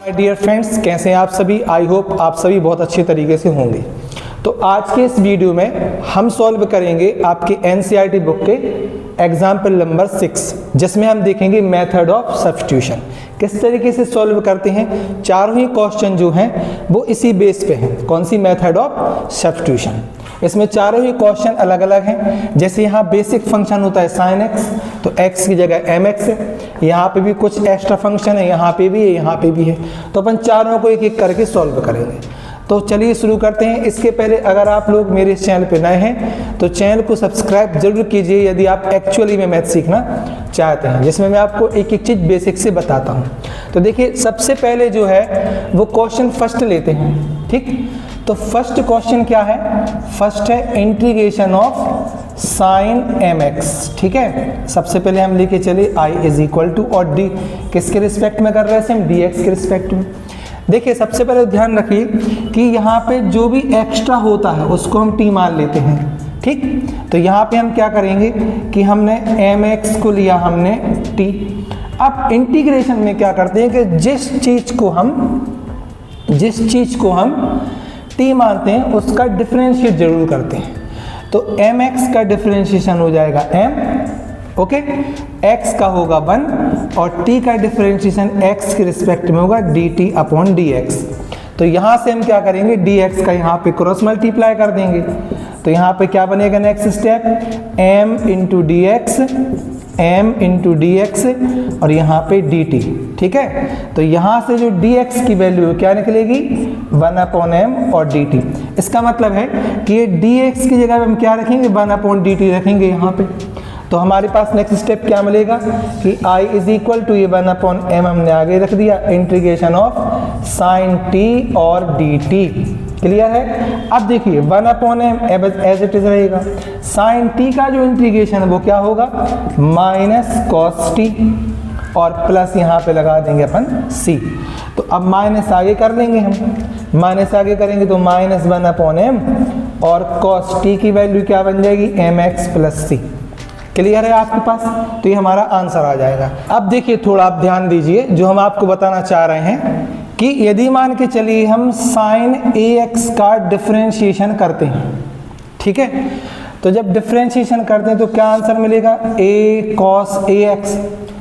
Dear friends, कैसे हैं आप सभी। आई होप आप सभी बहुत अच्छे तरीके से होंगे। तो आज के इस वीडियो में हम सॉल्व करेंगे आपके एनसीईआरटी बुक के एग्जाम्पल नंबर 6, जिसमें हम देखेंगे मेथड ऑफ सब्स्टिट्यूशन। किस तरीके से सॉल्व करते हैं। चारों ही क्वेश्चन जो हैं वो इसी बेस पे हैं। कौन सी मेथड ऑफ सब्स्टिट्यूशन। इसमें चारों ही क्वेश्चन अलग अलग हैं। जैसे यहाँ बेसिक फंक्शन होता है sin x, तो x की जगह mx है। यहाँ पे भी कुछ एक्स्ट्रा फंक्शन है, यहाँ पे भी है, यहाँ पे भी है। तो अपन चारों को एक एक करके सॉल्व करेंगे। तो चलिए शुरू करते हैं। इसके पहले अगर आप लोग मेरे इस चैनल पे नए हैं तो चैनल को सब्सक्राइब जरूर कीजिए यदि आप एक्चुअली में मैथ सीखना चाहते हैं, जिसमें मैं आपको एक एक चीज़ बेसिक से बताता हूँ। तो देखिए, सबसे पहले जो है वो क्वेश्चन फर्स्ट लेते हैं। ठीक, तो फर्स्ट क्वेश्चन क्या है। फर्स्ट है इंटीग्रेशन ऑफ साइन mx। ठीक है, सबसे पहले हम लेके चले i इज इक्वल टू, और d किसके रिस्पेक्ट में कर रहे हैं हम, dx के रिस्पेक्ट में। देखिए, सबसे पहले ध्यान रखिए कि यहाँ पे जो भी एक्स्ट्रा होता है उसको हम t मान लेते हैं। ठीक, तो यहाँ पे हम क्या करेंगे कि हमने mx को लिया हमने t। अब इंटीग्रेशन में क्या करते हैं कि जिस चीज को हम t मानते हैं उसका डिफरेंशिएट जरूर करते हैं। तो mx का डिफरेंशिएशन हो जाएगा m, ओके, x का होगा 1 और t का डिफरेंशिएशन x के रिस्पेक्ट में होगा dt अपॉन dx। तो यहाँ से हम क्या करेंगे, dx का यहाँ पे क्रॉस मल्टीप्लाई कर देंगे। तो यहाँ पे क्या बनेगा next step, m into dx और यहाँ पे dt। ठीक है, तो यहाँ से जो dx की वैल्यू क्या निकलेगी, 1 अपॉन m और dt। इसका मतलब है कि ये dx की जगह हम क्या रखेंगे, 1 अपॉन dt रखेंगे यहाँ पे। तो हमारे पास नेक्स्ट स्टेप क्या मिलेगा कि i इज इक्वल टू ये 1 अपॉन m हमने आगे रख दिया, इंटीग्रेशन ऑफ साइन t और dt। क्लियर है। अब देखिए 1 upon m as it is रहेगा। साइन t का जो इंटीग्रेशन है वो क्या होगा, माइनस कॉस t और प्लस यहाँ पे लगा देंगे अपन c। तो अब माइनस आगे कर लेंगे हम, माइनस आगे करेंगे तो माइनस 1 अपॉन m और कॉस t की वैल्यू क्या बन जाएगी, mx प्लस c। क्लियर है आपके पास। तो ये हमारा आंसर आ जाएगा। अब देखिए, थोड़ा आप ध्यान दीजिए, जो हम आपको बताना चाह रहे हैं कि यदि मान के चलिए हम साइन ax का डिफरेंशिएशन करते हैं। ठीक है, तो जब डिफरेंशिएशन करते हैं तो क्या आंसर मिलेगा, a cos ax।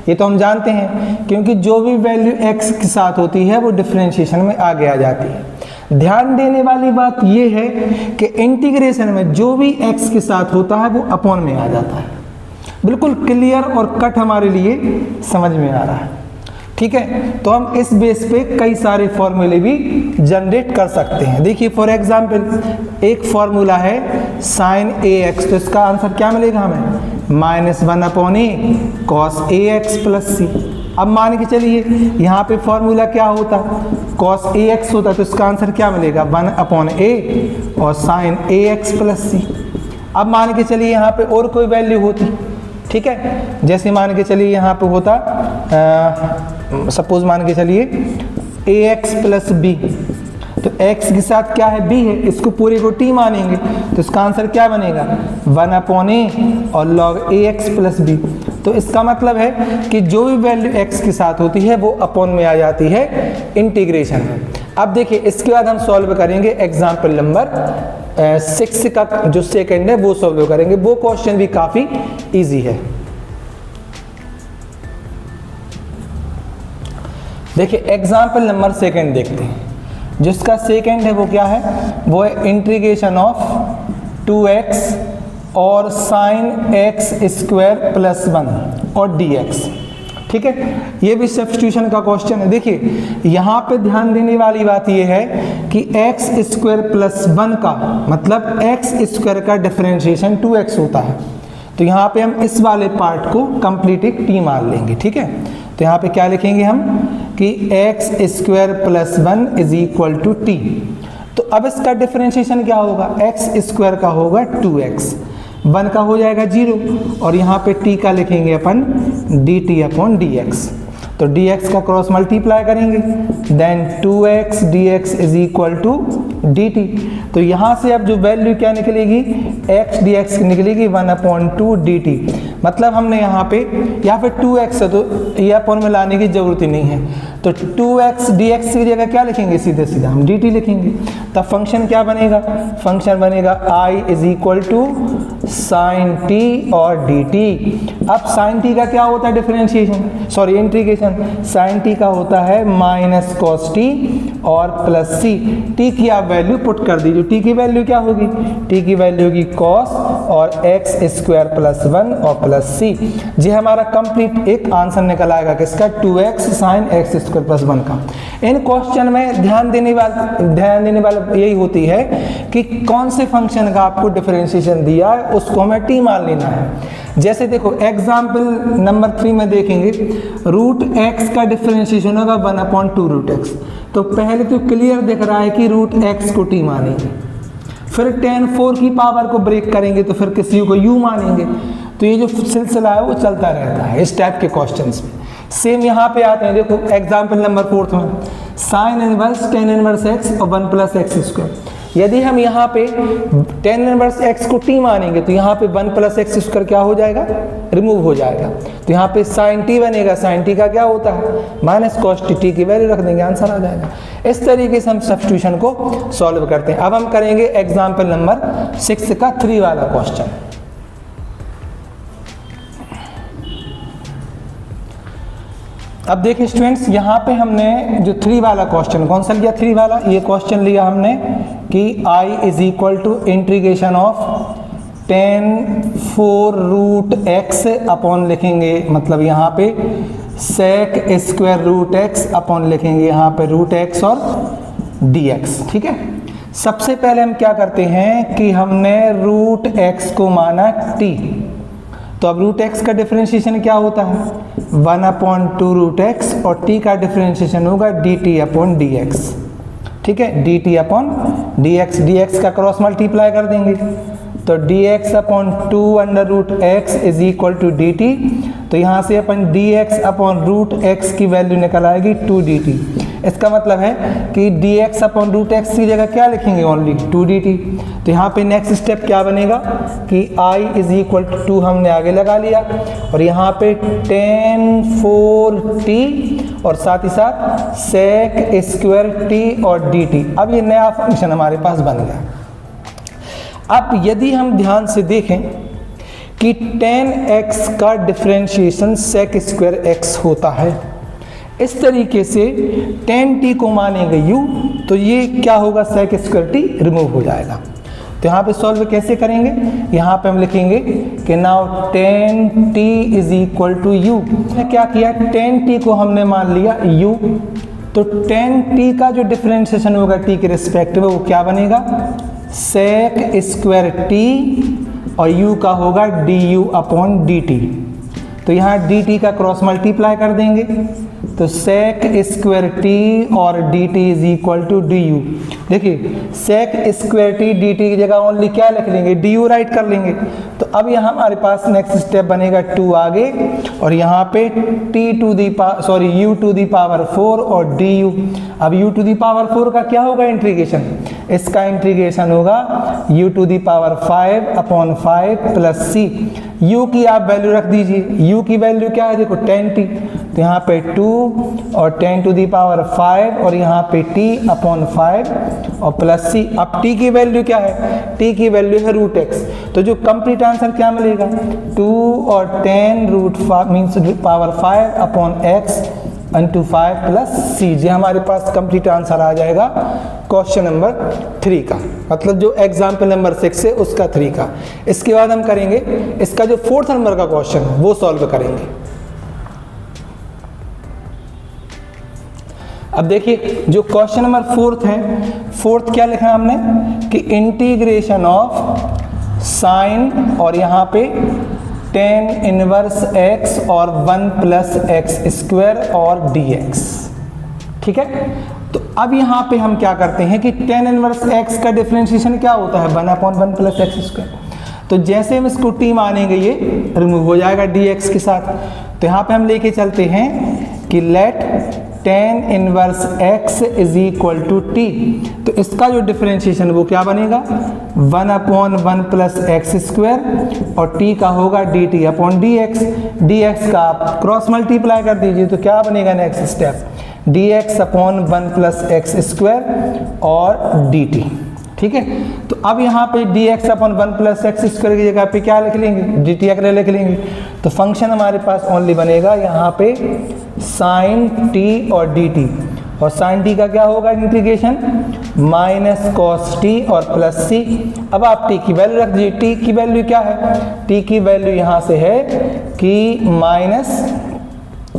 ये तो हम जानते हैं क्योंकि जो भी वैल्यू x के साथ होती है वो डिफरेंशिएशन में आगे आ जाती है। ध्यान देने वाली बात ये है कि इंटीग्रेशन में जो भी x के साथ होता है वो अपॉन में आ जाता है। बिल्कुल क्लियर और कट हमारे लिए समझ में आ रहा है। ठीक है, तो हम इस बेस पे कई सारे फॉर्मूले भी जनरेट कर सकते हैं। देखिए फॉर एग्जांपल एक फॉर्मूला है साइन ax, तो इसका आंसर क्या मिलेगा हमें, minus 1 upon a cos ax plus c। अब मान के चलिए यहाँ पे फॉर्मूला क्या होता, कॉस ax होता, तो इसका आंसर क्या मिलेगा, 1 अपॉन a और साइन ax प्लस c। अब मान के चलिए यहाँ पे और कोई वैल्यू होती। ठीक है, जैसे मान के चलिए यहाँ पे होता सपोज मान के चलिए ax प्लस b, तो x के साथ क्या है, b है, इसको पूरे को t मानेंगे तो इसका आंसर क्या बनेगा, 1 अपॉन a और log ax प्लस b। तो इसका मतलब है कि जो भी वैल्यू x के साथ होती है वो अपॉन में आ जाती है इंटीग्रेशन में। अब देखिए, इसके बाद हम सॉल्व करेंगे एग्जाम्पल नंबर 6 का जो सेकंड है वो सॉल्व करेंगे। वो क्वेश्चन भी काफी इजी है। देखिए एग्जाम्पल नंबर 2 देखते हैं। जिसका सेकंड है वो क्या है, वो है इंटीग्रेशन ऑफ 2x और साइन x स्क्वायर प्लस 1 और dx। ठीक है, ये भी सब्स्टिट्यूशन का क्वेश्चन है। देखिए यहाँ पे ध्यान देने वाली बात ये है कि x स्क्वायर प्लस 1 का मतलब x स्क्वायर का डिफरेंशिएशन 2x होता है। तो यहाँ पे हम इस वाले पार्ट को कंप्लीटली t मान लेंगे। ठीक है, तो यहाँ पे क्या लिखेंगे हम कि x square plus 1 is equal to t। तो अब इसका डिफरेंशिएशन क्या होगा, x स्क्वायर का होगा 2x, 1 का हो जाएगा 0 और यहाँ पे t का लिखेंगे अपन dt अपॉन dx। तो dx का क्रॉस मल्टीप्लाई करेंगे, then 2x dx is equal to dt। तो यहाँ से अब जो वैल्यू क्या निकलेगी, x dx निकलेगी 1 अपॉन 2 dt। मतलब हमने यहाँ पे 2x है तो ये अपॉन में लाने की जरूरत ही नहीं है। तो 2x dx की जगह क्या लिखेंगे, सीधे सीधा हम dt लिखेंगे। तब फंक्शन क्या बनेगा, फंक्शन बनेगा I is equal to sine t और dt। अब साइन टी का क्या होता है differentiation, sorry integration, sine t का होता है माइनस कॉस टी और प्लस सी। टी की आप वैल्यू पुट कर दीजिए, टी की वैल्यू क्या होगी, टी की वैल्यू होगी कॉस और एक्स स्क्वायर प्लस 1 और प्लस सी। ये हमारा कंप्लीट एक आंसर निकल आएगा किसका, 2x sine x square plus 1 का। इन क्वेश्चन में ध्यान देने वाला यही होती है कि कौन से फंक्शन का आपको डिफरेंशिएशन दिया है उसको हमें टी मान लेना है। जैसे देखो एग्जाम्पल नंबर 3 में देखेंगे, रूट एक्स का डिफरेंशिएशन होगा 1/2 रूट एक्स। तो पहले तो क्लियर दिख रहा है कि रूट एक्स को टी मानेंगे, फिर tan 4 की पावर को ब्रेक करेंगे तो फिर किसी को u मानेंगे। तो ये जो सिलसिला है वो चलता रहता है इस टाइप के क्वेश्चंस में। सेम यहाँ पे आते हैं, देखो एग्जाम्पल नंबर 4 में sine inverse tan inverse x और 1 प्लस एक्स स्क्वायर। यदि हम यहाँ पे tan इनवर्स x को t मानेंगे तो यहाँ पे 1 प्लस एक्स स्क्वायर क्या हो जाएगा, रिमूव हो जाएगा। तो यहाँ पे साइन t बनेगा, साइन t का क्या होता है माइनस कॉस टी की वैल्यू रख देंगे, आंसर आ जाएगा। इस तरीके से हम सब्स्टिट्यूशन को सॉल्व करते हैं। अब हम करेंगे एग्जाम्पल नंबर 6 का 3 वाला क्वेश्चन। अब देखिए स्टूडेंट्स, यहाँ पे हमने जो 3 वाला क्वेश्चन, कौन सा लिया 3 वाला, ये क्वेश्चन लिया हमने कि I is equal to integration of tan 4 root x upon लिखेंगे, मतलब यहाँ पे sec square root x upon लिखेंगे यहाँ पे रूट एक्स और dx। ठीक है, सबसे पहले हम क्या करते हैं कि हमने रूट एक्स को माना t, तो अब रूट एक्स का डिफरेंशिएशन क्या होता है 1/2 रूट एक्स और t का डिफरेंशिएशन होगा dt अपॉन dx। ठीक है, dt अपॉन dx, dx का क्रॉस मल्टीप्लाई कर देंगे तो dx upon 2 under root x is equal to dt। तो यहाँ से अपन dx अपॉन रूट एक्स की वैल्यू निकल आएगी 2 dt। इसका मतलब है कि dx अपॉन रूट एक्स की जगह क्या लिखेंगे, ओनली 2 dt। तो यहाँ पे नेक्स्ट स्टेप क्या बनेगा कि I इज इक्वल टू 2 हमने आगे लगा लिया और यहाँ पे tan 4t और साथ ही साथ sec स्क्वायर t और dt। अब ये नया फंक्शन हमारे पास बन गया। अब यदि हम ध्यान से देखें कि tan x का डिफरेंशिएशन sec स्क्वायर x होता है, इस तरीके से tan t को मानेंगे u तो ये क्या होगा sec स्क्वायर t रिमूव हो जाएगा। तो यहाँ पे सॉल्व कैसे करेंगे, यहाँ पे हम लिखेंगे कि now tan t is equal to u। क्या किया, tan t को हमने मान लिया u, तो tan t का जो डिफरेंशिएशन होगा t के रिस्पेक्ट में वो क्या बनेगा sec स्क्वायर t और u का होगा du अपॉन dt। तो यहाँ dt का क्रॉस मल्टीप्लाई कर देंगे तो sec स्क्वायर t और dt is equal to du। देखिए sec स्क्वायर t dt की जगह ओनली क्या लिख लेंगे, du राइट कर लेंगे। तो अब यहाँ हमारे पास नेक्स्ट स्टेप बनेगा 2 आगे और यहाँ पे u टू दी पावर 4 और du। अब u टू दी पावर 4 का क्या होगा इंटीग्रेशन, इसका इंटीग्रेशन होगा u to the power 5 upon 5 plus c। u की आप वैल्यू रख दीजिए, u की वैल्यू क्या है देखो tan t, तो यहाँ पे 2 और 10 टू दी पावर 5 और यहाँ पे t अपॉन 5 और प्लस c। अब t की वैल्यू क्या है, t की वैल्यू है रूट x। तो जो कंप्लीट आंसर क्या मिलेगा 2 और 10 root means power 5 upon x into 5 plus c। ये हमारे पास कंप्लीट आंसर आ जाएगा क्वेश्चन नंबर 3 का, मतलब जो एग्जाम्पल नंबर 6 है उसका 3 का। इसके बाद हम करेंगे इसका जो 4th नंबर का क्वेश्चन है वो सॉल्व करेंगे। अब देखिए जो क्वेश्चन नंबर 4th है, 4th क्या लिखा है हमने कि इंटीग्रेशन ऑफ साइन और यहाँ पे tan इनवर्स x और 1 प्लस एक्स स्क्वायर और dx। ठीक है, तो अब यहाँ पे हम क्या करते हैं कि tan इनवर्स x का डिफरेंशिएशन क्या होता है 1/1 प्लस एक्स स्क्वायर। तो जैसे हम इसको t मानेंगे ये रिमूव हो जाएगा dx के साथ। तो यहाँ पे हम लेके चलते हैं कि let tan inverse x is equal to t। तो इसका जो डिफरेंशिएशन वो क्या बनेगा 1/1 प्लस एक्स स्क्वायर और t का होगा dt अपॉन dx। dx का आप क्रॉस मल्टीप्लाई कर दीजिए तो क्या बनेगा next step dx upon 1 plus x square और dt। ठीक है, तो अब यहाँ पे dx upon 1 plus x square की जगह पे क्या लिख लेंगे, dt अगर लिख लेंगे तो फंक्शन हमारे पास ओनली बनेगा यहाँ पे साइन t और dt, और साइन t का क्या होगा इंटीग्रेशन माइनस कॉस t और प्लस c। अब आप t की वैल्यू रख दीजिए, t की वैल्यू क्या है, t की वैल्यू यहाँ से है कि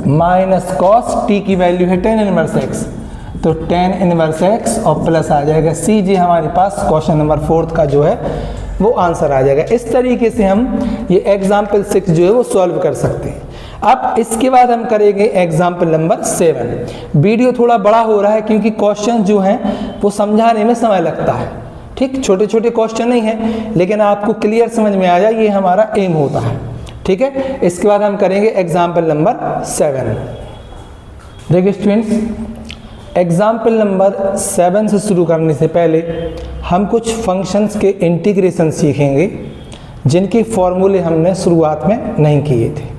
माइनस कॉस t की वैल्यू है tan इनवर्स x, तो tan इनवर्स x और प्लस आ जाएगा c जी, हमारे पास क्वेश्चन नंबर 4 का जो है वो आंसर आ जाएगा। इस तरीके से हम ये एग्जाम्पल 6 जो है वो सॉल्व कर सकते हैं। अब इसके बाद हम करेंगे एग्जाम्पल नंबर 7। वीडियो थोड़ा बड़ा हो रहा है क्योंकि क्वेश्चन जो हैं वो समझाने में समय लगता है। ठीक, छोटे छोटे क्वेश्चन नहीं है, लेकिन आपको क्लियर समझ में आ जाए, ये हमारा एम होता है। ठीक है, इसके बाद हम करेंगे एग्जाम्पल नंबर 7। देखिए स्टूडेंट्स, एग्जाम्पल नंबर 7 से शुरू करने से पहले हम कुछ फंक्शंस के इंटीग्रेशन सीखेंगे जिनके फॉर्मूले हमने शुरुआत में नहीं किए थे।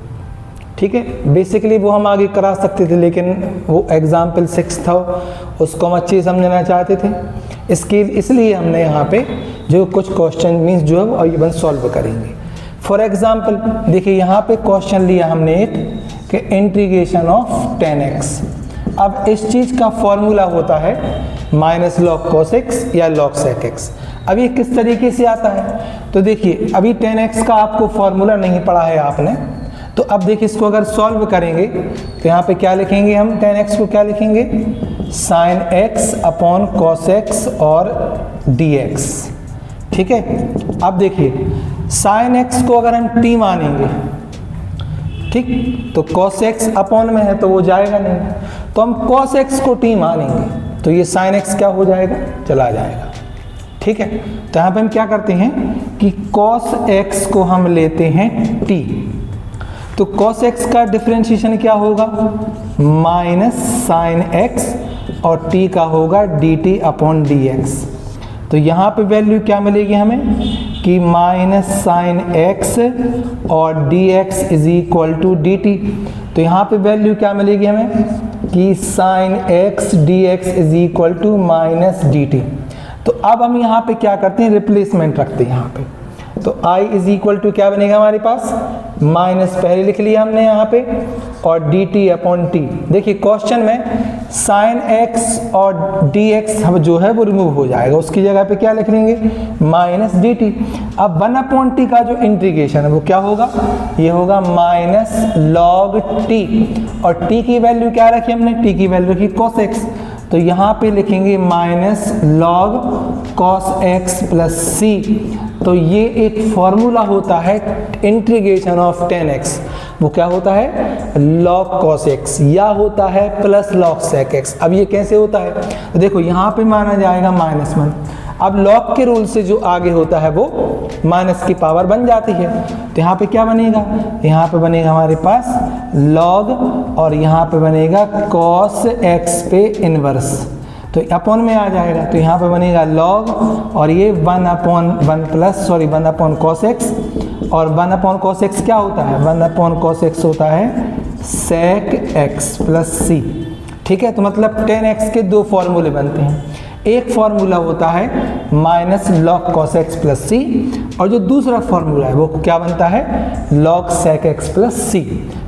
ठीक है, बेसिकली वो हम आगे करा सकते थे, लेकिन वो एग्जाम्पल 6 था, उसको हम अच्छे समझना चाहते थे, इसलिए हमने यहाँ पे जो कुछ क्वेश्चन मीन्स जो है वो इवन सॉल्व करेंगे। फॉर एग्जाम्पल देखिए यहाँ पे क्वेश्चन लिया हमने एक कि इंटीग्रेशन ऑफ 10x। अब इस चीज़ का फॉर्मूला होता है माइनस लॉग कॉस एक्स या लॉग सेक एक्स। अब ये किस तरीके से आता है, तो देखिए अभी 10x का आपको फॉर्मूला नहीं पढ़ा है आपने, तो अब देखिए इसको अगर सॉल्व करेंगे तो यहाँ पे क्या लिखेंगे हम, 10x को क्या लिखेंगे, sine x upon cos x और dx। ठीक है, अब देखिए साइन x को अगर हम t मानेंगे, ठीक, तो cos x अपॉन में है तो वो जाएगा नहीं, तो हम cos x को t मानेंगे तो ये sin x क्या हो जाएगा, चला जाएगा। ठीक है, तो यहाँ पे हम क्या करते हैं कि cos x को हम लेते हैं t, तो cos x का डिफरेंशिएशन क्या होगा, माइनस साइन x और t का होगा dt अपॉन dx। तो यहाँ पे वैल्यू क्या मिलेगी हमें कि माइनस साइन x और dx is equal to dt। तो यहाँ पे वैल्यू क्या मिलेगी हमें कि sine x dx is equal to minus dt। तो अब हम यहाँ पे क्या करते हैं, रिप्लेसमेंट रखते हैं यहाँ पे, तो i इज इक्वल टू क्या बनेगा हमारे पास, माइनस पहले लिख लिया हमने यहाँ पे और dt अपॉन t। देखिए क्वेश्चन में साइन x और dx हम जो है वो रिमूव हो जाएगा, उसकी जगह पे क्या लिख लेंगे, माइनस dt। अब 1 अपॉन t का जो इंटीग्रेशन है वो क्या होगा, ये होगा माइनस लॉग t, और t की वैल्यू क्या रखी हमने, t की वैल्यू रखी cos x, तो यहाँ पे लिखेंगे minus log cos x plus c। तो ये एक फॉर्मूला होता है इंटीग्रेशन ऑफ 10x, वो क्या होता है, log cos x या होता है प्लस log sec x। अब ये कैसे होता है, तो देखो यहाँ पे माना जाएगा -1, अब log के रूल से जो आगे होता है वो माइनस की पावर बन जाती है, तो यहाँ पे क्या बनेगा, यहाँ पे बनेगा हमारे पास log और यहाँ पे बनेगा cos x पे इनवर्स, तो अपॉन में आ जाएगा, तो यहाँ पे बनेगा log और ये 1 अपॉन cos x, और 1 अपॉन cos x क्या होता है, 1 अपॉन cos x होता है sec x प्लस c। ठीक है, तो मतलब 10x के दो फॉर्मूले बनते हैं, एक फॉर्मूला होता है minus log cos x plus c, और जो दूसरा फॉर्मूला है वो क्या बनता है, log sec x plus c।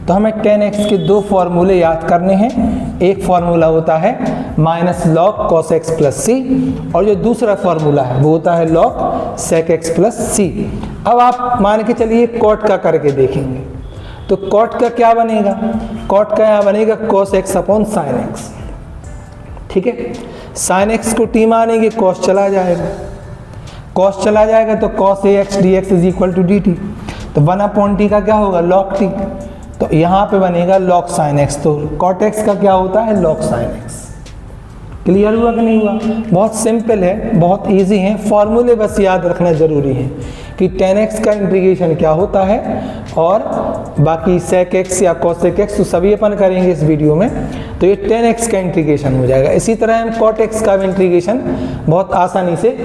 तो हमें 10x के दो फॉर्मूले याद करने हैं, एक फॉर्मूला होता है minus log cos x plus c, और जो दूसरा फॉर्मूला है वो होता है log sec x plus c। अब आप मान के चलिए कॉट का करके देखेंगे, तो कॉट का क्या बनेगा, कॉट का यहाँ बनेगा cos x upon sine x। ठीक है, साइन x को t मानेंगे, cos चला जाएगा, cos चला जाएगा तो cos ax dx is equal to dt, तो 1 अपॉन t का क्या होगा, log t, तो यहाँ पे बनेगा log sin x, तो cot x का क्या होता है, log sin x। क्लियर हुआ कि नहीं हुआ, बहुत सिंपल है, बहुत इजी है, फॉर्मूले बस याद रखना जरूरी है कि 10x का इंटीग्रेशन क्या होता है, और बाकी sec x या cosec x तो सभी अपन करेंगे इस वीडियो में, तो ये 10x का इंटीग्रेशन हो जाएगा। इसी तरह हम cot x का इंटीग्रेशन बहुत आसानी से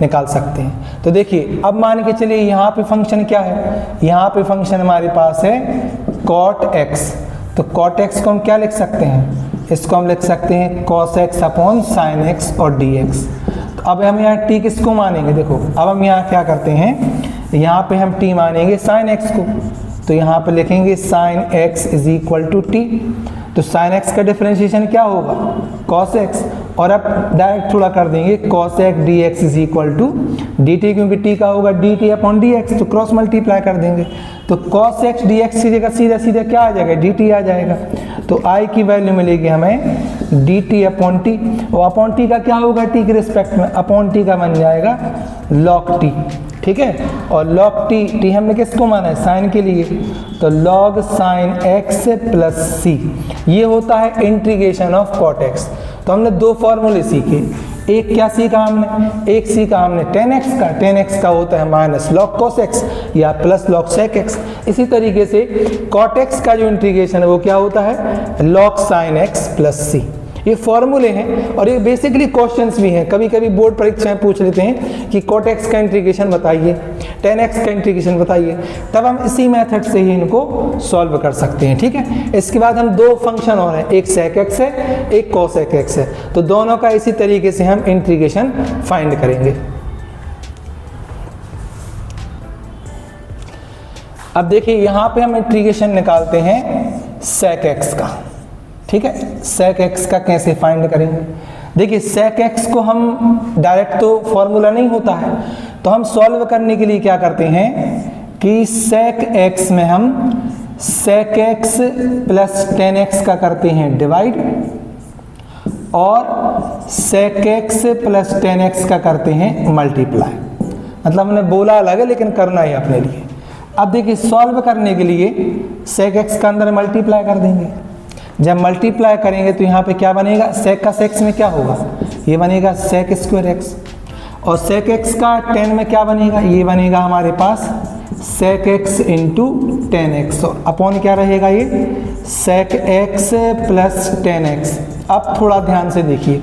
निकाल सकते हैं। तो देखिए अब मान के चलिए यहाँ पे फंक्शन क्या है, यहाँ पे फंक्शन हमारे पास है cot x, तो cot x को हम क्या लिख सकते हैं, इसको हम लिख सकते हैं cos x upon sin x और dx। तो अब हम यहाँ t किसको मानेंगे, देखो अब हम यहाँ क्या करते हैं, यहाँ पे हम t मानेंगे sin x को, तो यहाँ पे लिखेंगे sin x is equal to t। तो sin x का डिफरेंशिएशन क्या होगा, cos x, और अब डायरेक्ट थोड़ा कर देंगे cos x dx is equal to dt, क्योंकि t का होगा dt अपॉन dx, तो क्रॉस मल्टीप्लाई कर देंगे। तो cos x dx की जगह सीधा सीधा क्या आ जाएगा, dt आ जाएगा। तो i की वैल्यू मिलेगी हमें dt अपॉन t, और अपॉन t का क्या होगा, t के रिस्पेक्ट में, अपॉन t का बन जाएगा log t, ठीक है। और log t हमने किसको माना है, साइन के लिए, तो log sin x plus c, ये होता है इंटीग्रेशन ऑफ cot x। तो हमने दो फॉर्मूले सीखे, एक क्या सीखा हमने, एक सीखा हमने tan x का होता है माइनस log cos x या प्लस log sec x। इसी तरीके से cot x का जो इंटीग्रेशन है वो क्या होता है, log sin x plus c। ये फॉर्मूले हैं और ये बेसिकली क्वेश्चंस भी हैं, कभी कभी बोर्ड परीक्षाएं पूछ लेते हैं कि cot x का इंटीग्रेशन बताइए, tan x का इंटीग्रेशन बताइए, तब हम इसी मेथड से ही इनको सॉल्व कर सकते हैं, ठीक है। इसके बाद हम दो फंक्शन और हैं, एक sec x है, एक cos x है, तो दोनों का इसी तरीके से हम इंटीग्रेशन फाइंड करेंगे। अब देखिए यहाँ पे हम इंटीग्रेशन निकालते हैं sec x का, ठीक है। sec x का कैसे फाइंड करेंगे, देखिए sec x को हम डायरेक्ट तो फॉर्मूला नहीं होता है, तो हम सॉल्व करने के लिए क्या करते हैं कि sec x में हम sec x plus tan x का करते हैं डिवाइड, और sec x plus tan x का करते हैं मल्टीप्लाई। मतलब हमने बोला अलग है लेकिन करना है अपने लिए। अब देखिए सॉल्व करने के लिए sec x का अंदर मल्टीप्लाई कर देंगे, जब मल्टीप्लाई करेंगे तो यहाँ पे क्या बनेगा, sec का sec में क्या होगा, ये बनेगा sec स्क्वायर x, और sec x का tan में क्या बनेगा, ये बनेगा हमारे पास sec x into tan x, और अपॉन क्या रहेगा, ये sec x plus tan x। अब थोड़ा ध्यान से देखिए,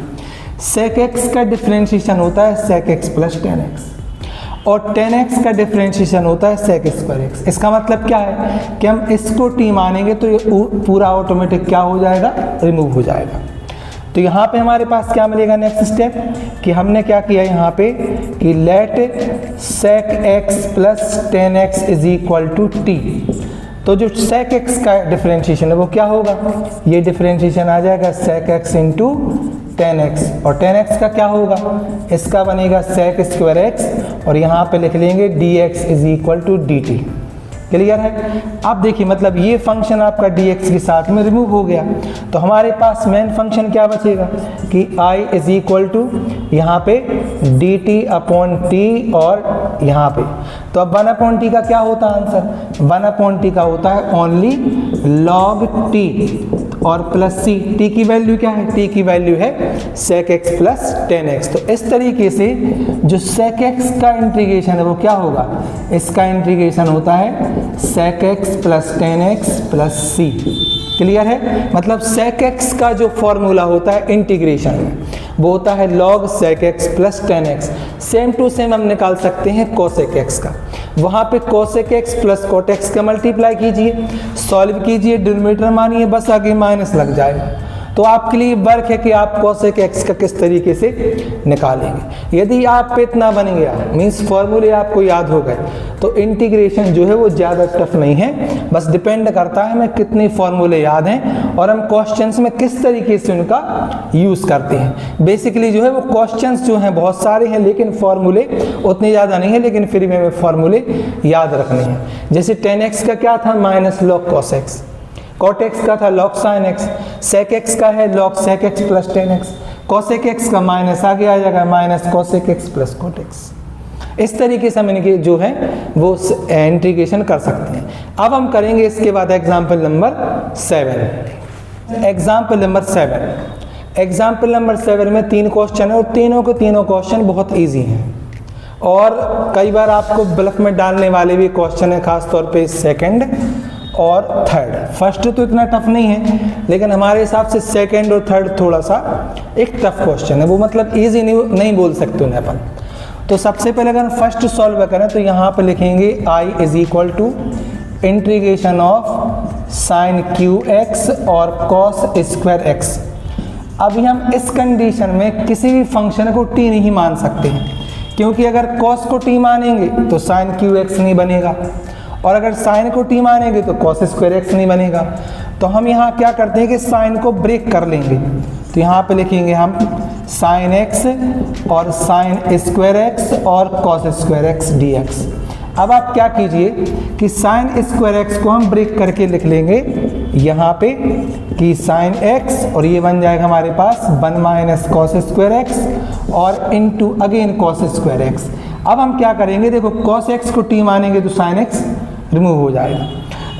sec x का डिफरेंशिएशन होता है sec x plus tan x, और tan x का डिफरेंशिएशन होता है sec स्क्वायर x। इसका मतलब क्या है कि हम इसको t मानेंगे तो ये पूरा ऑटोमेटिक क्या हो जाएगा, रिमूव हो जाएगा। तो यहाँ पे हमारे पास क्या मिलेगा, नेक्स्ट स्टेप कि हमने क्या किया यहाँ पे कि let sec x plus tan x is equal to t। तो जो sec x का डिफरेंशिएशन है वो क्या होगा, ये डिफरेंशिएशन आ जाएगा sec x into tan x, और tan x का क्या होगा, इसका बनेगा sec स्क्वायर x, और यहाँ पे लिख लेंगे dx is equal to dt। Clear है। अब देखिए मतलब ये फंक्शन आपका dx के साथ में रिमूव हो गया, तो हमारे पास मेन फंक्शन क्या बचेगा कि i इज इक्वल टू यहाँ पे dt अपॉन t, और यहाँ पे तो अब 1 अपॉन t का क्या होता है आंसर, 1 अपॉन t का होता है ओनली log t, और प्लस c, t की वैल्यू क्या है, t की वैल्यू है sec x plus tan x। तो इस तरीके से जो sec x का इंटीग्रेशन है वो क्या होगा, इसका इंटीग्रेशन होता है sec x plus tan x plus c। Clear है। मतलब sec x का जो फॉर्मूला होता है इंटीग्रेशन में वो होता है log sec x plus tan x। Same to same हम निकाल सकते हैं cosec x का, वहाँ पे cosec x plus cot x का मल्टीप्लाई कीजिए, सॉल्व कीजिए, डिनोमिनेटर मानिए, बस आगे माइनस लग जाएगा। तो आपके लिए वर्क है कि आप cosec x का किस तरीके से निकालेंगे। यदि आप पे इतना बन गया मीन्स फॉर्मूले आपको याद हो गए, तो इंटीग्रेशन जो है वो ज़्यादा टफ नहीं है, बस डिपेंड करता है हमें कितने फॉर्मूले याद हैं और हम क्वेश्चंस में किस तरीके से उनका यूज़ करते हैं। बेसिकली जो है वो क्वेश्चंस जो हैं बहुत सारे हैं लेकिन फॉर्मूले उतने ज़्यादा नहीं है, लेकिन फिर भी हमें फॉर्मूले याद रखने हैं। जैसे tan x का क्या था, minus log cos x, cot x का था log sin x, sec x का है log sec x plus tan x, cosec x का माइनस आगे आ जाएगा minus cosec x plus cot x। इस तरीके से हम इनके जो है वो इंटीग्रेशन कर सकते हैं। अब हम करेंगे इसके बाद एग्जाम्पल नंबर 7। एग्जाम्पल नंबर 7 में 3 क्वेश्चन है और तीनों के तीनों क्वेश्चन बहुत ईजी हैं और कई बार आपको ब्लॉक में डालने वाले भी क्वेश्चन है, खासतौर पे सेकंड और थर्ड। फर्स्ट तो इतना टफ नहीं है लेकिन हमारे हिसाब से सेकंड और थर्ड थोड़ा सा एक टफ क्वेश्चन है, वो मतलब इजी नहीं बोल सकते उन्हें अपन। तो सबसे पहले अगर फर्स्ट सॉल्व करें तो यहाँ पे लिखेंगे i is equal to integration of sine cube x और कॉस स्क्वायर एक्स। अभी हम इस कंडीशन में किसी भी फंक्शन को t नहीं मान सकते हैं, क्योंकि अगर cos को t मानेंगे तो sin QX नहीं बनेगा, और अगर sin को t मानेंगे तो cos स्क्वायर x नहीं बनेगा। तो हम यहाँ क्या करते हैं कि sin को ब्रेक कर लेंगे, तो यहाँ पे लिखेंगे हम sin x और sin स्क्वायर x और cos स्क्वायर x dx। अब आप क्या कीजिए कि sin स्क्वायर x को हम ब्रेक करके लिख लेंगे यहाँ पे कि sin x, और ये बन जाएगा हमारे पास 1 माइनस cos स्क्वायर x और into again cos square x। अब हम क्या करेंगे, देखो cos x को t मानेंगे तो sin x रिमूव हो जाएगा।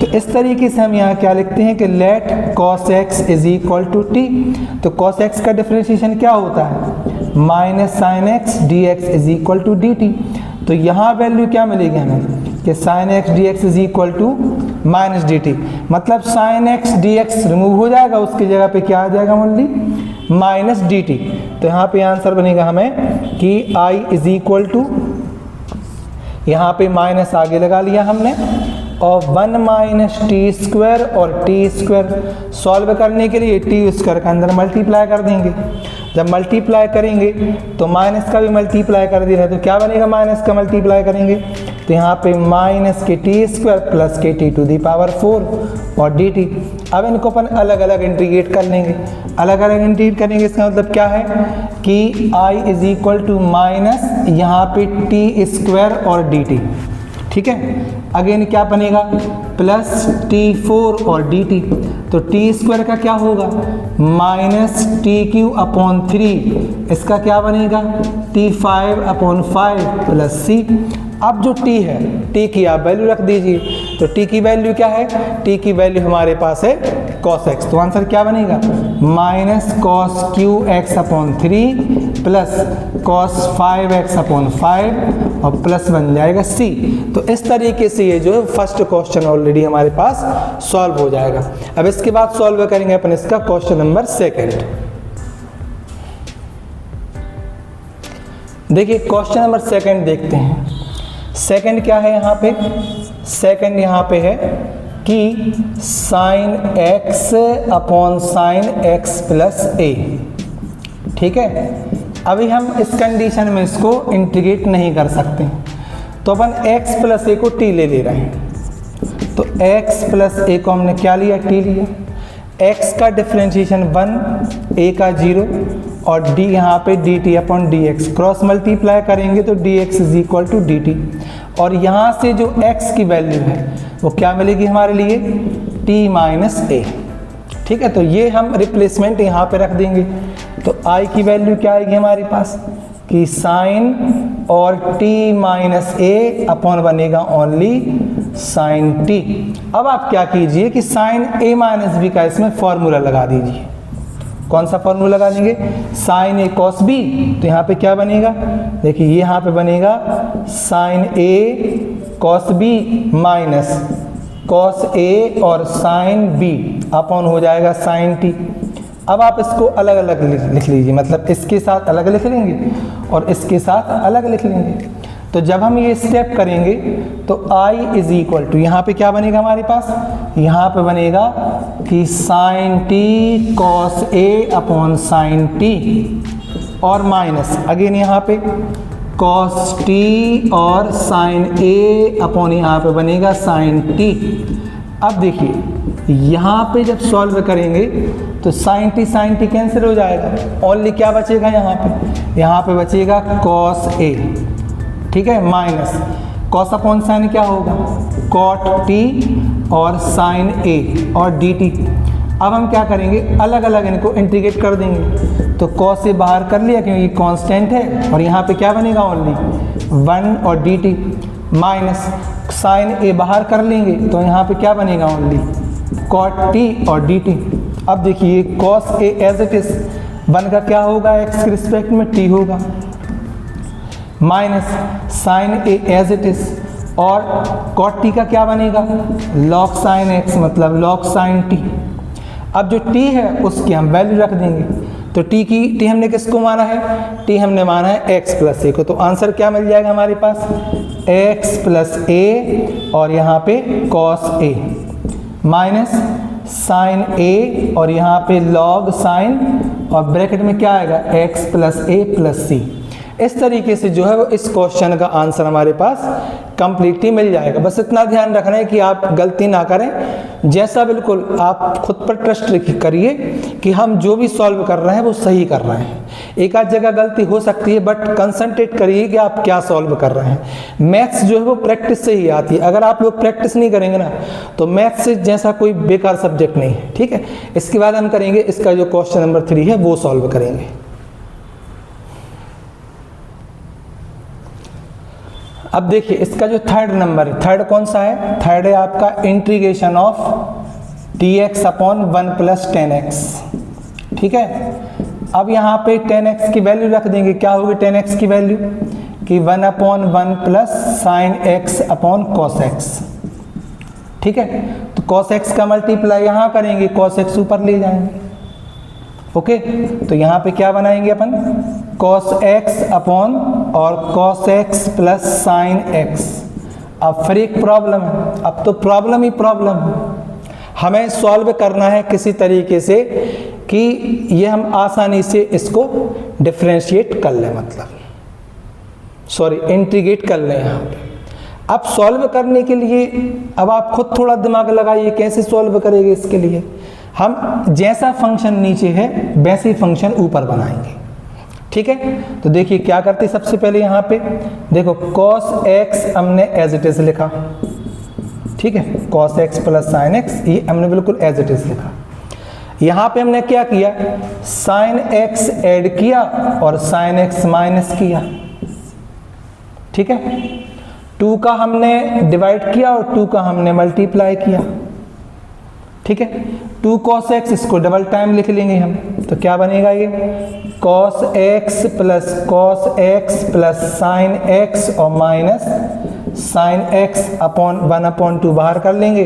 तो इस तरीके से हम यहाँ क्या लिखते हैं कि let cos x is equal to t। तो cos x का डिफरेंशिएशन क्या होता है, minus sin x dx is equal to dt। तो यहाँ वैल्यू क्या मिलेगी हमें कि sin x dx is equal to minus dt, मतलब sin x dx रिमूव हो जाएगा, उसकी जगह पे क्या आ जाएगा ओनली माइनस dt। तो यहाँ पे आंसर बनेगा हमें कि i इज इक्वल टू, यहाँ पे माइनस आगे लगा लिया हमने, और 1 माइनस टी स्क्वायर और टी स्क्वायर सॉल्व करने के लिए टी स्क्वायर का अंदर मल्टीप्लाई कर देंगे। जब मल्टीप्लाई करेंगे तो माइनस का भी मल्टीप्लाई कर दे रहे हैं, तो क्या बनेगा माइनस का मल्टीप्लाई करेंगे तो यहाँ पे माइनस के टी स्क्वायर प्लस के टी टू दी पावर 4 और डी टी। अब इनको अपन अलग अलग इंटीग्रेट कर लेंगे, अलग अलग इंटीग्रेट करेंगे, इसका मतलब क्या है कि I is equal to minus यहाँ पे टी स्क्वायर और डी टी, ठीक है। अगेन क्या बनेगा प्लस t4 और dt। तो टी स्क्वायर का क्या होगा माइनस टी क्यू अपॉन 3, इसका क्या बनेगा t5 अपॉन 5 प्लस c। अब जो t है, t की आप वैल्यू रख दीजिए, तो t की वैल्यू क्या है, t की वैल्यू हमारे पास है cos x। तो आंसर क्या बनेगा minus cos QX upon 3 plus cos 5x upon 5 और प्लस बन जाएगा c। तो इस तरीके से ये जो है फर्स्ट क्वेश्चन ऑलरेडी हमारे पास सॉल्व हो जाएगा। अब इसके बाद सॉल्व करेंगे अपन इसका क्वेश्चन नंबर सेकंड। देखिए क्वेश्चन नंबर सेकंड देखते हैं। सेकंड क्या है यहाँ पे, सेकंड यहाँ पे है कि sine x upon sine x plus a, ठीक है। अभी हम इस कंडीशन में इसको इंटीग्रेट नहीं कर सकते, तो अपन x प्लस a को t ले रहे हैं। तो x प्लस a को हमने क्या लिया t लिया, x का डिफरेंशिएशन 1, a का 0 और d यहाँ पे dt upon dx, cross multiply करेंगे तो dx is equal to dt। और यहाँ से जो x की वैल्यू है वो क्या मिलेगी हमारे लिए t माइनस a, ठीक है। तो ये हम रिप्लेसमेंट यहाँ पे रख देंगे। तो i की वैल्यू क्या आएगी हमारे पास कि साइन और t माइनस a अपॉन बनेगा ओनली साइन t। अब आप क्या कीजिए कि साइन a माइनस b का इसमें फॉर्मूला लगा दीजिए। कौन सा फॉर्मूला लगा देंगे, साइन a कॉस b। तो यहाँ पे क्या बनेगा, देखिए यहाँ पे बनेगा sine a cos b minus cos a और साइन b अपॉन हो जाएगा साइन t। अब आप इसको अलग अलग लिख लीजिए, मतलब इसके साथ अलग लिख लेंगे और इसके साथ अलग लिख लेंगे। तो जब हम ये स्टेप करेंगे तो i इज इक्वल टू, यहाँ पे क्या बनेगा हमारे पास, यहाँ पे बनेगा कि sine t cos a upon sine t और माइनस अगेन यहाँ पे कॉस t और साइन a अपॉन यहाँ पे बनेगा साइन t। अब देखिए यहाँ पे जब सॉल्व करेंगे तो साइन t कैंसिल हो जाएगा, ओनली क्या बचेगा यहाँ पे बचेगा कॉस a, ठीक है, माइनस कॉस अपॉन साइन क्या होगा कॉट t और साइन a और dt। अब हम क्या करेंगे अलग अलग इनको इंटीग्रेट कर देंगे। तो कॉस से बाहर कर लिया क्योंकि कांस्टेंट है, और यहाँ पे क्या बनेगा ओनली 1 और dt माइनस साइन a बाहर कर लेंगे तो यहाँ पे क्या बनेगा ओनली कॉट t और dt। अब देखिए cos a as it is 1 का क्या होगा x के रिस्पेक्ट में t होगा minus sine a as it is, और कॉट t का क्या बनेगा लॉग साइन x मतलब लॉग साइन t। अब जो t है उसकी हम वैल्यू रख देंगे। तो t हमने किसको माना है, t हमने माना है x प्लस a को। तो आंसर क्या मिल जाएगा हमारे पास x प्लस a और यहाँ पे cos a minus sine a और यहाँ पे लॉग साइन और ब्रैकेट में क्या आएगा x प्लस ए प्लस सी। इस तरीके से जो है वो इस क्वेश्चन का आंसर हमारे पास कंप्लीटली मिल जाएगा। बस इतना ध्यान रखना है कि आप गलती ना करें, जैसा बिल्कुल आप खुद पर ट्रस्ट करिए कि हम जो भी सॉल्व कर रहे हैं वो सही कर रहे हैं। एक आध जगह गलती हो सकती है बट कंसंट्रेट करिए कि आप क्या सॉल्व कर रहे हैं। मैथ्स जो है वो प्रैक्टिस से ही आती है। अगर आप लोग प्रैक्टिस नहीं करेंगे ना तो मैथ्स से जैसा कोई बेकार सब्जेक्ट नहीं है, ठीक है। इसके बाद हम करेंगे इसका जो क्वेश्चन नंबर 3 है वो सॉल्व करेंगे। अब देखिए इसका जो थर्ड नंबर है, थर्ड कौन सा है, थर्ड है आपका integration of dx upon 1 plus 10x, ठीक है। अब यहाँ पे 10x की वैल्यू रख देंगे, क्या होगी 10x की वैल्यू कि 1 upon 1 plus sine x upon cos x, ठीक है। तो कॉस x का मल्टीप्लाई यहाँ करेंगे, कॉस x ऊपर ले जाएंगे, ओके। तो यहाँ पे क्या बनाएंगे अपन cos x अपॉन और cos x plus sine x। अब फिर एक प्रॉब्लम है, अब तो प्रॉब्लम ही प्रॉब्लम है, हमें सॉल्व करना है किसी तरीके से कि ये हम आसानी से इसको डिफरेंशिएट कर लें, मतलब सॉरी इंटीग्रेट कर लें यहाँ पे। अब सॉल्व करने के लिए अब आप खुद थोड़ा दिमाग लगाइए कैसे सॉल्व करेंगे। इसके लिए हम जैसा फंक्शन नीचे है वैसे ही फंक्शन ऊपर बनाएंगे, ठीक है। तो देखिए क्या करते हैं, सबसे पहले यहाँ पे देखो cos x हमने एज इट इज लिखा, ठीक है। cos x plus sine x ये हमने बिल्कुल एज इट इज लिखा। यहाँ पे हमने क्या किया, साइन x ऐड किया और साइन x माइनस किया, ठीक है। 2 का हमने डिवाइड किया और 2 का हमने मल्टीप्लाई किया, ठीक है। 2 cos x इसको डबल टाइम लिख लेंगे हम, तो क्या बनेगा ये cos x plus sine x और minus sine x upon 1 upon 2 बाहर कर लेंगे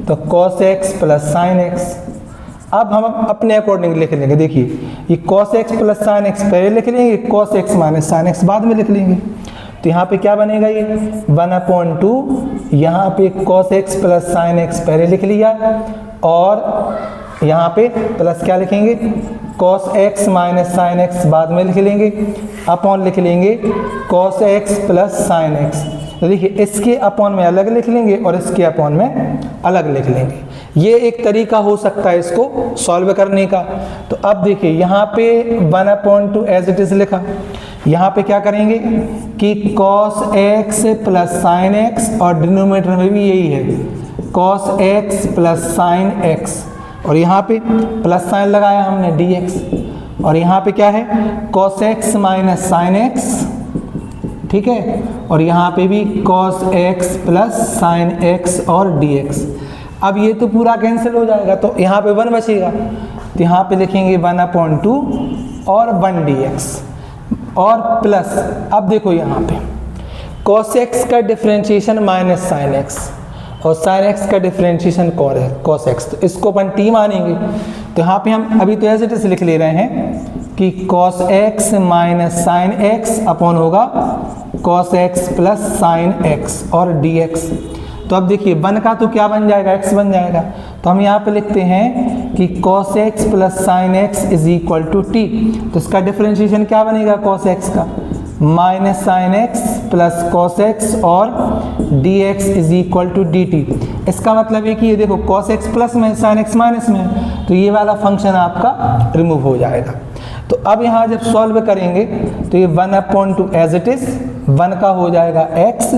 तो cos x plus sine x। अब हम अपने अकॉर्डिंग लिख लेंगे, देखिए ये cos x plus sine x पहले लिख लेंगे, cos x minus sine x बाद में लिख लेंगे। तो यहाँ पे क्या बनेगा ये 1 अपॉन 2, यहाँ पे cos x plus sine x पहले लिख लिया और यहाँ पे प्लस क्या लिखेंगे cos x minus sine x बाद में लिख लेंगे, अपॉन लिख लेंगे cos x plus sine x। तो देखिए इसके अपॉन में अलग लिख लेंगे और इसके अपॉन में अलग लिख लेंगे। ये एक तरीका हो सकता है इसको सॉल्व करने का। तो अब देखिए यहाँ पे 1 अपॉन 2 एज इट इज लिखा, यहाँ पे क्या करेंगे कि cos x plus sine x और डिनोमिनेटर में भी यही है cos x plus sine x और यहाँ पे प्लस साइन लगाया हमने dx और यहाँ पे क्या है cos x minus sine x, ठीक है। और यहाँ पे भी cos x plus sine x और dx। अब ये तो पूरा कैंसिल हो जाएगा तो यहाँ पे 1 बचेगा, तो यहाँ पे लिखेंगे 1 अपॉन 2 और 1 dx और प्लस। अब देखो यहाँ पे cos x का डिफरेंशिएशन माइनस साइन x और साइन x का डिफरेंशिएशन cos x, तो इसको अपन t मानेंगे। तो यहाँ पे हम अभी तो ऐसे ऐसे लिख ले रहे हैं कि cos x minus sine x upon होगा cos x plus sine x और dx। तो अब देखिए 1 का तो क्या बन जाएगा x बन जाएगा, तो हम यहाँ पे लिखते हैं कि cos x plus sine x is equal to t। तो इसका डिफरेंशिएशन क्या बनेगा cos x का minus sine x plus cos x और dx is equal to dt। इसका मतलब है कि ये देखो cos x प्लस में साइन x माइनस में, तो ये वाला फंक्शन आपका रिमूव हो जाएगा। तो अब यहाँ जब सॉल्व करेंगे तो ये 1 अपॉन 2 एज इट इज 1 का हो जाएगा x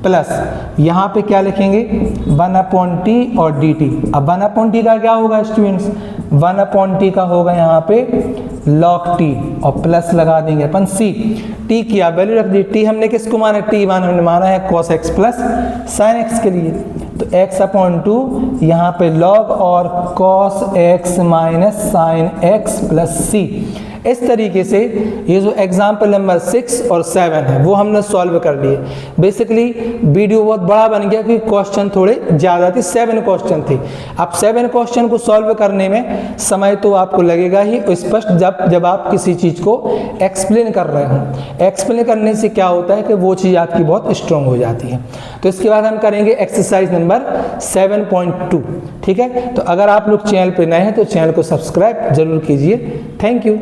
प्लस यहाँ पे क्या लिखेंगे 1 अपॉन t और dt। अब 1 अपॉन t का क्या होगा स्टूडेंट्स, 1 अपॉन t का होगा यहाँ पे log t और प्लस लगा देंगे अपन c। t की आप वैल्यू रख दी, t हमने किसको माना, t हमने माना है cos x plus sin x के लिए। तो x अपॉन 2 यहाँ पे log और cos x minus sin x plus c। इस तरीके से ये जो एग्जाम्पल नंबर 6 और 7 है वो हमने सॉल्व कर लिए। बेसिकली वीडियो बहुत बड़ा बन गया क्योंकि क्वेश्चन थोड़े ज़्यादा थे, 7 क्वेश्चन थे। अब 7 क्वेश्चन को सॉल्व करने में समय तो आपको लगेगा ही, स्पष्ट जब आप किसी चीज़ को एक्सप्लेन कर रहे हो। एक्सप्लेन करने से क्या होता है कि वो चीज़ आपकी बहुत स्ट्रॉन्ग हो जाती है। तो इसके बाद हम करेंगे एक्सरसाइज नंबर 7.2। ठीक है, तो अगर आप लोग चैनल पे नए हैं तो चैनल को सब्सक्राइब जरूर कीजिए। Thank you.